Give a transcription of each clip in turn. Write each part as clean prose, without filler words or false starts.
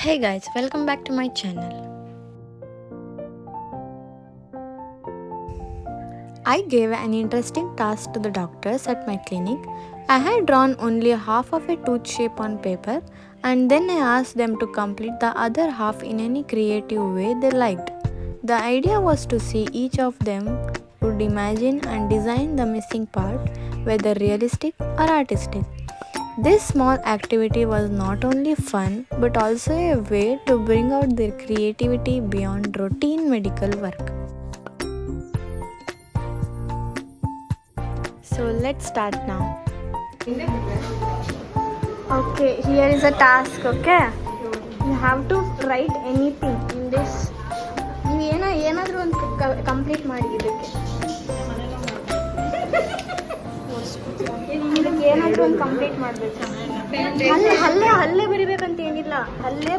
Hey guys, welcome back to my channel. I gave an interesting task to the doctors at my clinic. I had drawn only half of a tooth shape on paper and then I asked them to complete the other half in any creative way they liked. The idea was to see each of them would imagine and design the missing part, whether realistic or artistic. This small activity was not only fun but also a way to bring out their creativity beyond routine medical work. So let's start now. Okay, here is a task, okay? You have to write anything in this. ನೀವು ಏನಾದರೂ ಒಂದು complete ಮಾಡಿ ಇದಕ್ಕೆ ಏನಾದರೂ ಒಂದು complete ಮಾಡಬೇಕು. ಹಲ್ಲೆ ಬರಿಬೇಕಂತ ಏನಿಲ್ಲ, ಹಲ್ಲೆ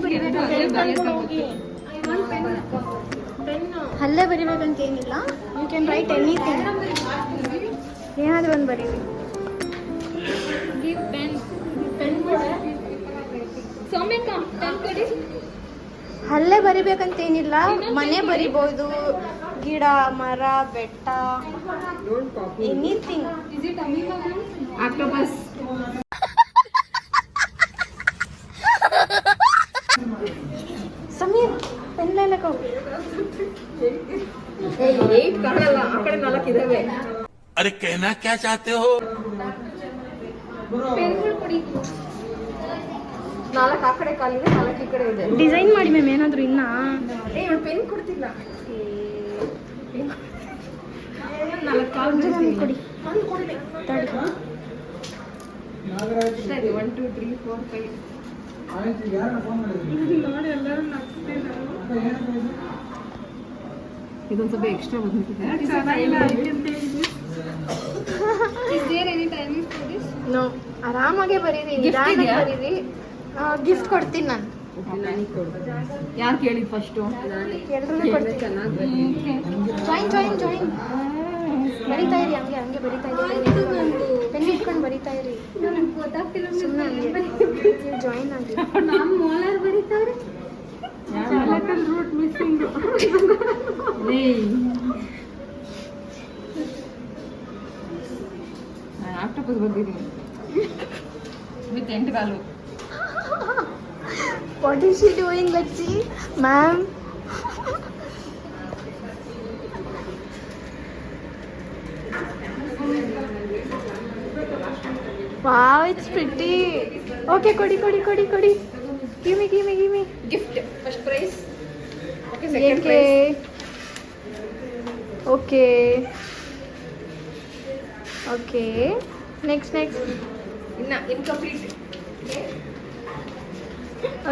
ಬರಿಬೇಕಂತ ಏನಿಲ್ಲ. ಯು ಕ್ಯಾನ್ ರೈಟ್ ಎನಿಥಿಂಗ್, ಏನಾದರೂ ಒಂದು ಬರೀರಿ. ಹಲ್ಲೆ ಬರಿಬೇಕಂತ ಏನಿಲ್ಲ, ಮನೆ ಬರಿಬೋದು, ಗಿಡ ಮರ ಬೆಟ್ಟ, ಎನಿಥಿಂಗ್. ಸಮೀರ್ ಪೆನ್ ಲೈಲಕ್ಕೆ ಹೋಗಿ. अरे कहना क्या चाहते हो? ನಾಲ್ಕು ಆ ಕಡೆ ಕಾಲಿದೆ, ನಾಲ್ಕು ಈ ಕಡೆ ಇದೆ. ಡಿಸೈನ್ ಮಾಡಿ ಮ್ಯಾಮ್ ಏನಾದರೂ ಇನ್ನ. ಪೆನ್ ಕೊಡ್ತಿಲ್ಲ. ಕೊಡಿ ತಡಿ. 1 2 3 4 5 ಇದೊಂದು ಸ್ವಲ್ಪ ಎಕ್ಸ್ಟ್ರಾ ಬಂದಿದೆ. ನೋ, ಆರಾಮಾಗೆ ಬರೀರಿ, ನಿಧಾನಕ್ಕೆ ಬರೀರಿ. ಗಿಫ್ಟ್ ಕೊಡ್ತೀನಿ ನಾನು. ಯಾರು ಕೇಳಿದ್ ಫಸ್ಟು? ಎಲ್ರಿಗೂ ಕೊಡ್ತೀನಿ. ಜಾಯಿನ್ ಬರಿತಾ ಇರಿ, ಹಂಗೆ ಬರಿತಾ ಇರಿ. ಪೆನ್ ಇಟ್ಕೊಂಡು ಬರಿತಾ ಇರಿ. ಸುಮ್ಮನೆ ಜಾಯಿನ್ ಆಗಿ. Root missing. ಆಕ್ಟೋಪಸ್ ಬಂದಿದ್ದೀನಿ ವಿತ್ 8 ಕಾಲು. What is she doing, Bachchi? Ma'am. Wow, it's pretty. Okay, kodi. Give me. Gift. First prize. Okay, second prize. Okay. Next. Inna incomplete.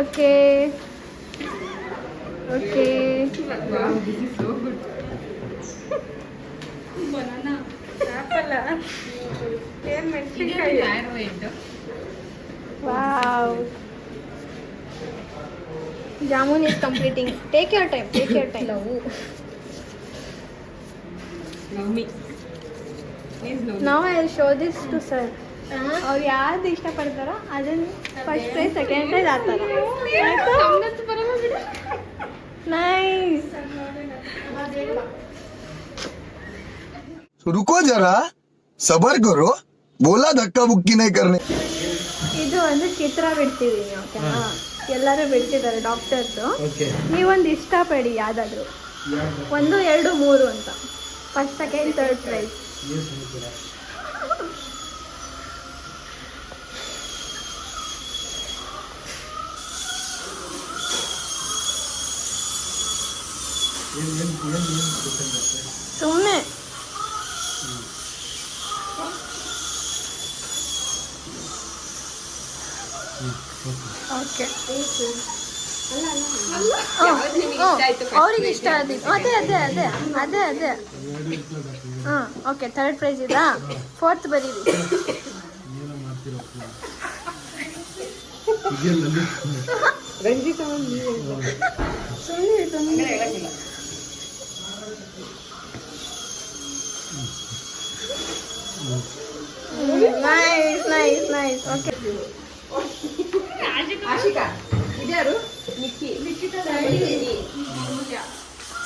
Okay. Wow, this is so good. Banana. Apple. ಏನು ಮೆಣಸಿನಕಾಯಿ. Wow. Jamun is completing. Take your time. Love me. Please love me. Now I will show this to sir. ಅವ್ರು ಯಾವ್ದು ಇಷ್ಟಪಡ್ತಾರೋ ಅದನ್ನು first prize second prize ಆ ಥರ. Nice. रुको जरा सबर करो, बोला धक्का बुक्की नहीं करने. ಇದು ಒಂದು ಚಿತ್ರ ಬಿಡ್ತಿದ್ದೀನಿ, ಓಕೆನಾ? ಎಲ್ಲರೂ ಬಿಡ್ತಿದ್ದಾರೆ ಡಾಕ್ಟರ್ಸು. ನೀವೊಂದು ಇಷ್ಟಪಡಿ ಯಾವುದಾದ್ರೂ 1 2 3 ಅಂತ. First second third prize. ಸುಮ್ಮನೆ ಓಕೆ. ಅವ್ರಿಗೆ ಇಷ್ಟ ಆದಿತ್ತು. ಅದೇ ಹಾಂ, ಓಕೆ. ಥರ್ಡ್ ಪ್ರೈಸ್ ಇದಾ? ಫೋರ್ತ್ ಬರೀರಿ. ಸುಮ್ಮನೆ ನೈಸ್. ಓಕೆ. ಆಶಿಕಾ ಇದ್ಯಾರು?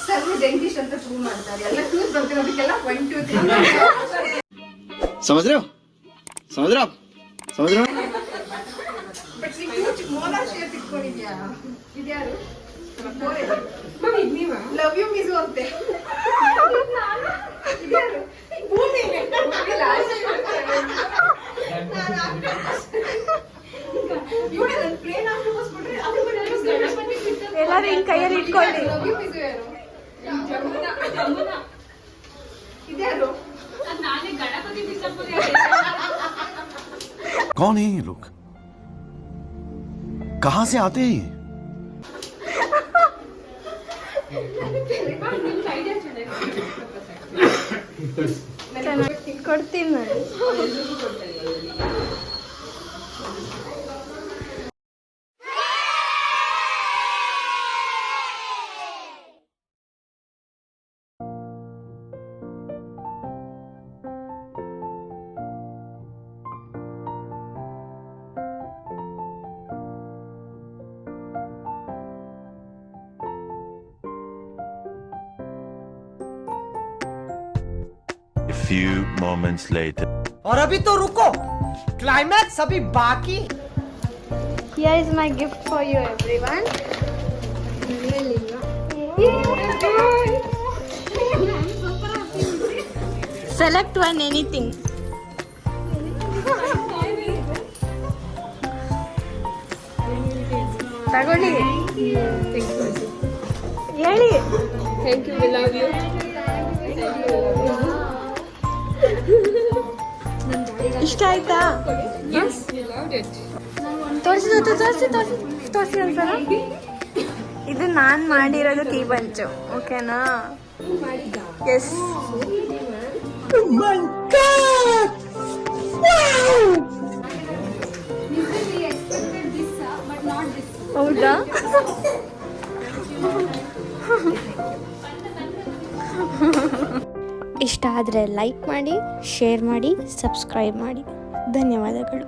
ಸರ್ ಡೆಂಟಿಸ್ಟ್ ಅಂತ ಪ್ರೂವ್ ಮಾಡ್ತಾರೆ ಎಲ್ಲ ಟೂತ್ ಬರ್ತಿರೋದಕ್ಕೆಲ್ಲ 1 2 3 समझ रहे हो समझ रहे हो आप समझ रहे हो ಬಟ್ ಟೂತ್ ಮೋಲಾರ್ ಶೇಪ್ ಇಟ್ಕೊಂಡಿದ್ಯಾ ಇದ್ಯಾರು ಲವ್ ಯು ಮಿಸ್ ಅಂತೆ ಇದ್ಯಾರು ಭೂಮಿ ಎಲ್ಲರೂ ಹಿಂಗ್ ಕೈಯಲ್ಲಿ ಇಟ್ಕೊಳ್ಳಿ. ಇದ್ಯಾರು कौन है ये लोग कहां से आते हैं ये ಕೊಡ್ತೀನಿ ನಾನು. A few moments later. और अभी तो रुको, क्लाइमैक्स अभी बाकी. Here is my gift for you everyone. Select one anything. ತಗೊಳ್ಳಿ. ಹೇಳಿ. Thank you we love you ಇಷ್ಟ ಆಯ್ತಾ? ಯೆಸ್ ವಿ ಲವ್ಡ್ ಇಟ್ ತೋರಿಸಿ ಒಂದ್ಸಲ. ಇದು ನಾನು ಮಾಡಿರೋದು ಕೀ ಬಂಚು, ಓಕೆನಾ? ಎಸ್. ಹೌದಾ? ಇಷ್ಟ ಆದರೆ ಲೈಕ್ ಮಾಡಿ, ಶೇರ್ ಮಾಡಿ, ಸಬ್ಸ್ಕ್ರೈಬ್ ಮಾಡಿ. ಧನ್ಯವಾದಗಳು.